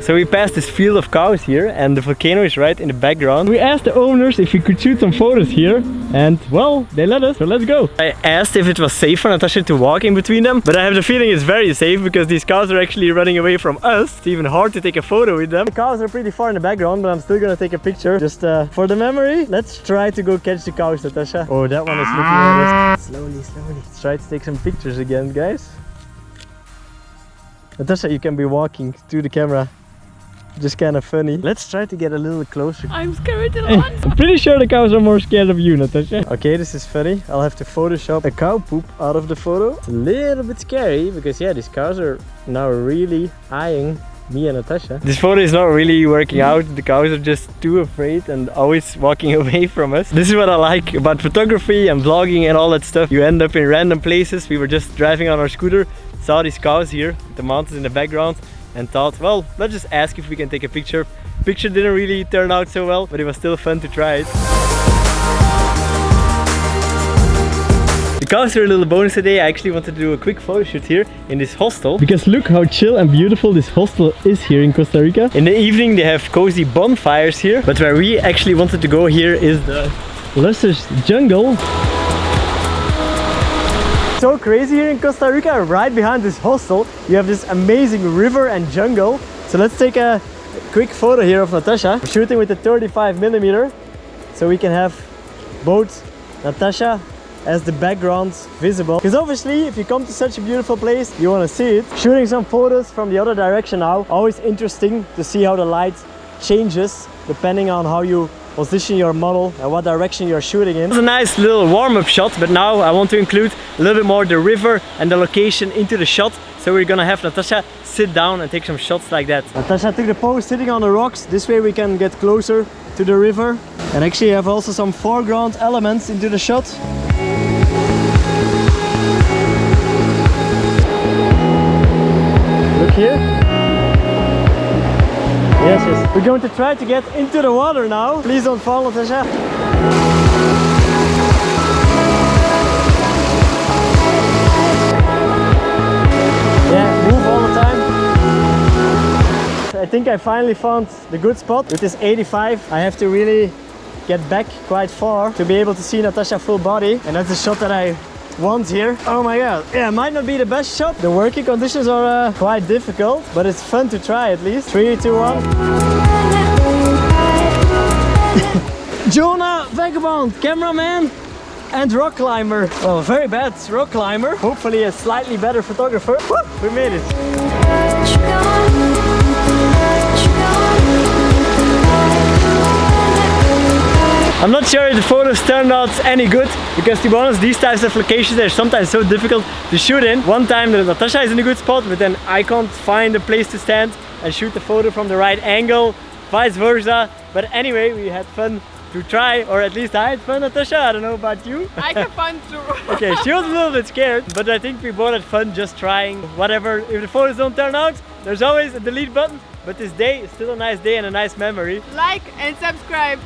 So we passed this field of cows here and the volcano is right in the background. We asked the owners if we could shoot some photos here and well, they let us, so let's go. I asked if it was safe for Natasha to walk in between them, but I have the feeling it's very safe because these cows are actually running away from us. It's even hard to take a photo with them. The cows are pretty far in the background, but I'm still gonna take a picture just for the memory. Let's try to go catch the cows, Natasha. Oh, that one is looking at us. Slowly, slowly. Let's try to take some pictures again, guys. Natasha, you can be walking to the camera. Just kind of funny. Let's try to get a little closer. I'm scared a lot. I'm pretty sure the cows are more scared of you, Natasha. Okay, this is funny. I'll have to Photoshop a cow poop out of the photo. It's a little bit scary because yeah, these cows are now really eyeing me and Natasha. This photo is not really working out. The cows are just too afraid and always walking away from us. This is what I like about photography and vlogging and all that stuff. You end up in random places. We were just driving on our scooter, saw these cows here, the mountains in the background, and thought, well, let's just ask if we can take a picture. Picture didn't really turn out so well, but it was still fun to try it. The cows are a little bonus today. I actually wanted to do a quick photo shoot here in this hostel because look how chill and beautiful this hostel is here in Costa Rica. In the evening they have cozy bonfires here, but where we actually wanted to go here is the lush jungle. So crazy here in Costa Rica. Right behind this hostel you have this amazing river and jungle. So let's take a quick photo here of Natasha. We're shooting with the 35mm so we can have both Natasha as the background visible, because obviously if you come to such a beautiful place you want to see it. Shooting some photos from the other direction now. Always interesting to see how the light changes depending on how you position your model and what direction you're shooting in. It's a nice little warm-up shot, but now I want to include a little bit more the river and the location into the shot. So we're gonna have Natasha sit down and take some shots like that. Natasha took the pose sitting on the rocks. This way we can get closer to the river and actually have also some foreground elements into the shot. Look here. Yes, yes. We're going to try to get into the water now. Please don't fall, Natasha. Yeah, move all the time. I think I finally found the good spot. With this 85, I have to really get back quite far to be able to see Natasha full body. And that's the shot that I want here. Oh my god. Yeah, it might not be the best shot. The working conditions are quite difficult, but it's fun to try at least. 3, 2, 1. Jona, vagabond, cameraman and rock climber. Well, very bad rock climber. Hopefully a slightly better photographer. Woo, we made it. I'm not sure if the photos turned out any good, because to be honest, these types of locations are sometimes so difficult to shoot in. One time that Natasha is in a good spot, but then I can't find a place to stand and shoot the photo from the right angle, vice versa. But anyway, we had fun to try, or at least I had fun, Natasha. I don't know about you. I had fun too. Okay, she was a little bit scared, but I think we both had fun just trying whatever. If the photos don't turn out, there's always a delete button. But this day is still a nice day and a nice memory. Like and subscribe.